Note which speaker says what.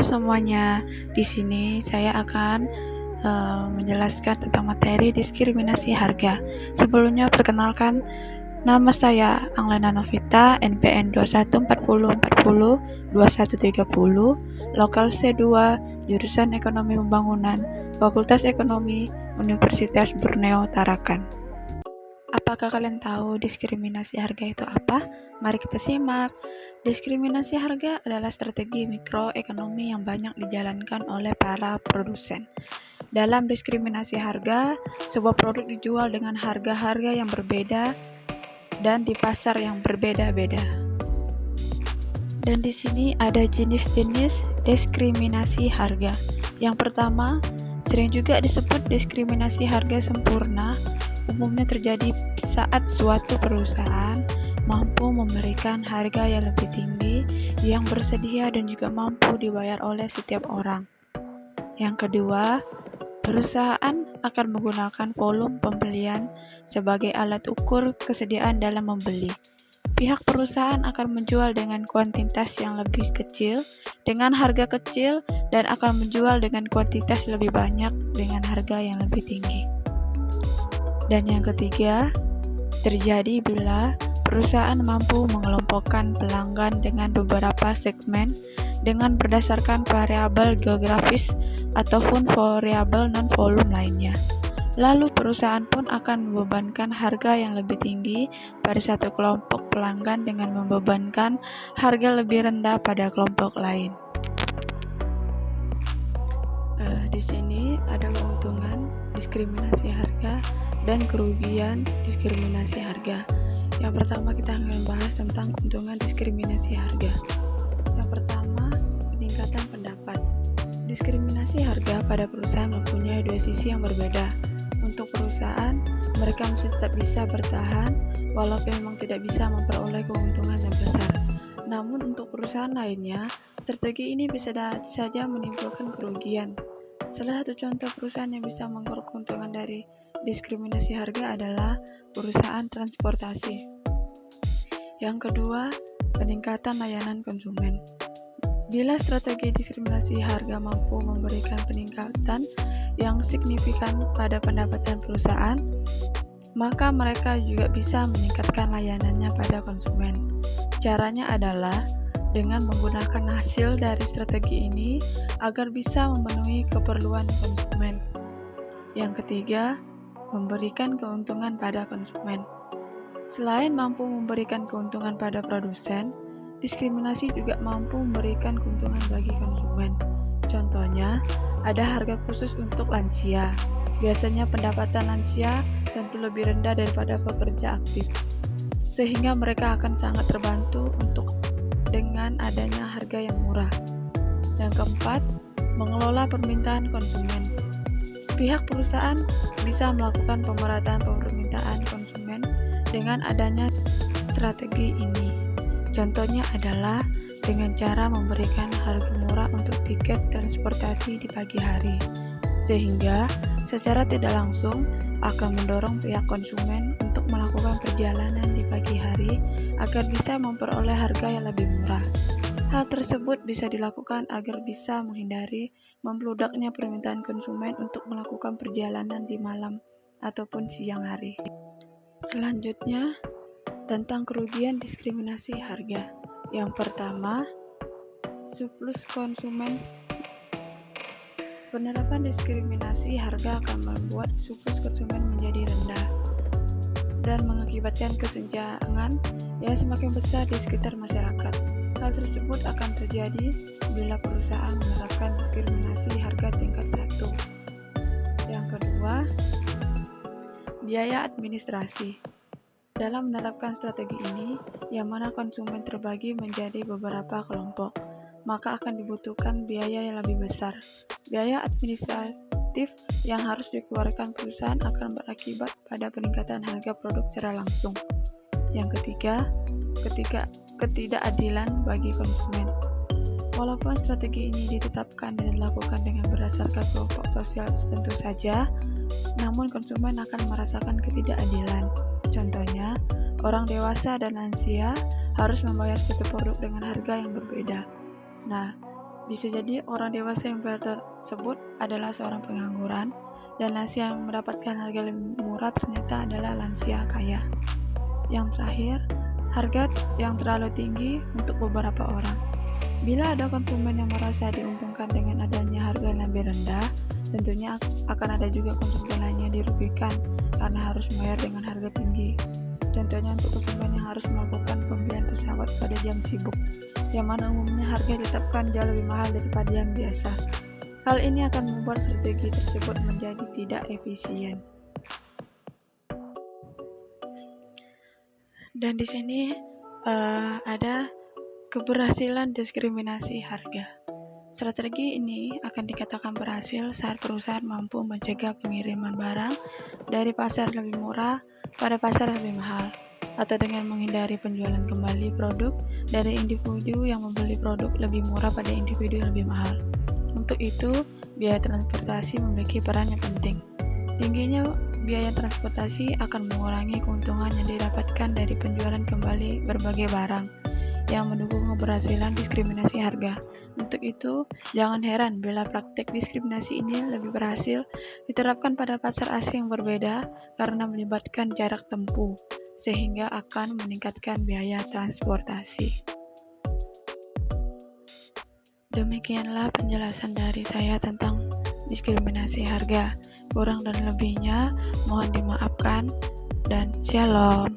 Speaker 1: semuanya, di sini saya akan menjelaskan tentang materi diskriminasi harga. Sebelumnya perkenalkan, nama saya Anglena Novita, NPM 2140402130, lokal C2, jurusan Ekonomi Pembangunan, Fakultas Ekonomi, Universitas Borneo Tarakan. Apakah kalian tahu diskriminasi harga itu apa? Mari kita simak. Diskriminasi harga adalah strategi mikroekonomi yang banyak dijalankan oleh para produsen. Dalam diskriminasi harga, sebuah produk dijual dengan harga-harga yang berbeda dan di pasar yang berbeda-beda. Dan di sini ada jenis-jenis diskriminasi harga. Yang pertama, sering juga disebut diskriminasi harga sempurna, umumnya terjadi saat suatu perusahaan mampu memberikan harga yang lebih tinggi yang bersedia dan juga mampu dibayar oleh setiap orang. Yang kedua, perusahaan akan menggunakan volume pembelian sebagai alat ukur kesediaan dalam membeli. Pihak perusahaan akan menjual dengan kuantitas yang lebih kecil dengan harga kecil dan akan menjual dengan kuantitas lebih banyak dengan harga yang lebih tinggi. Dan yang ketiga, terjadi bila perusahaan mampu mengelompokkan pelanggan dengan beberapa segmen dengan berdasarkan variabel geografis ataupun variabel non-volume lainnya. Lalu perusahaan pun akan membebankan harga yang lebih tinggi pada satu kelompok pelanggan dengan membebankan harga lebih rendah pada kelompok lain. Di sini ada keuntungan diskriminasi harga dan kerugian diskriminasi harga. Yang pertama kita akan membahas tentang keuntungan diskriminasi harga. Yang pertama, peningkatan pendapat. Diskriminasi harga pada perusahaan mempunyai dua sisi yang berbeda. Untuk perusahaan, mereka masih tetap bisa bertahan walaupun memang tidak bisa memperoleh keuntungan yang besar. Namun untuk perusahaan lainnya, strategi ini bisa saja menimbulkan kerugian. Salah satu contoh perusahaan yang bisa mengeruk keuntungan dari diskriminasi harga adalah perusahaan transportasi. Yang kedua, peningkatan layanan konsumen. Bila strategi diskriminasi harga mampu memberikan peningkatan yang signifikan pada pendapatan perusahaan, maka mereka juga bisa meningkatkan layanannya pada konsumen. Caranya adalah dengan menggunakan hasil dari strategi ini agar bisa memenuhi keperluan konsumen. Yang ketiga, memberikan keuntungan pada konsumen. Selain mampu memberikan keuntungan pada produsen, diskriminasi juga mampu memberikan keuntungan bagi konsumen. Contohnya, ada harga khusus untuk lansia. Biasanya pendapatan lansia tentu lebih rendah daripada pekerja aktif, sehingga mereka akan sangat terbantu dengan adanya harga yang murah. Yang keempat, mengelola permintaan konsumen. Pihak perusahaan bisa melakukan pemerataan permintaan konsumen dengan adanya strategi ini. Contohnya adalah dengan cara memberikan harga murah untuk tiket transportasi di pagi hari, sehingga secara tidak langsung akan mendorong pihak konsumen untuk melakukan perjalanan di pagi hari agar bisa memperoleh harga yang lebih murah. Hal tersebut bisa dilakukan agar bisa menghindari membludaknya permintaan konsumen untuk melakukan perjalanan di malam ataupun siang hari. Selanjutnya, tentang kerugian diskriminasi harga. Yang pertama, surplus konsumen. Penerapan diskriminasi harga akan membuat surplus konsumen menjadi rendah dan mengakibatkan kesenjangan yang semakin besar di sekitar masyarakat. Hal tersebut akan terjadi bila perusahaan menerapkan diskriminasi harga tingkat 1. Yang kedua, biaya administrasi. Dalam menerapkan strategi ini, yang mana konsumen terbagi menjadi beberapa kelompok, maka akan dibutuhkan biaya yang lebih besar. Biaya administratif yang harus dikeluarkan perusahaan akan berakibat pada peningkatan harga produk secara langsung. Yang ketiga, ketidakadilan bagi konsumen. Walaupun strategi ini ditetapkan dan dilakukan dengan berdasarkan kelompok sosial tertentu saja, namun konsumen akan merasakan ketidakadilan. Contohnya, orang dewasa dan lansia harus membayar satu produk dengan harga yang berbeda. Nah, Bisa jadi orang dewasa yang bayar tersebut adalah seorang pengangguran, dan lansia yang mendapatkan harga lebih murah ternyata adalah lansia kaya. Yang terakhir, harga yang terlalu tinggi untuk beberapa orang. Bila ada konsumen yang merasa diuntungkan dengan adanya harga yang lebih rendah, tentunya akan ada juga konsumen lainnya dirugikan karena harus membayar dengan harga tinggi. Contohnya untuk konsumen yang harus melakukan pembelian pesawat pada jam sibuk, yang mana umumnya harga ditetapkan jauh lebih mahal daripada yang biasa. Hal ini akan membuat strategi tersebut menjadi tidak efisien. Dan di sini ada keberhasilan diskriminasi harga. Strategi ini akan dikatakan berhasil saat perusahaan mampu mencegah pengiriman barang dari pasar lebih murah pada pasar lebih mahal, atau dengan menghindari penjualan kembali produk dari individu yang membeli produk lebih murah pada individu yang lebih mahal. Untuk itu, biaya transportasi memiliki peran yang penting. Tingginya biaya transportasi akan mengurangi keuntungan yang didapatkan dari penjualan kembali berbagai barang, yang mendukung keberhasilan diskriminasi harga. Untuk itu, jangan heran bila praktek diskriminasi ini lebih berhasil diterapkan pada pasar asing yang berbeda karena melibatkan jarak tempuh, sehingga akan meningkatkan biaya transportasi. Demikianlah penjelasan dari saya tentang diskriminasi harga. Kurang dan lebihnya mohon dimaafkan, dan shalom.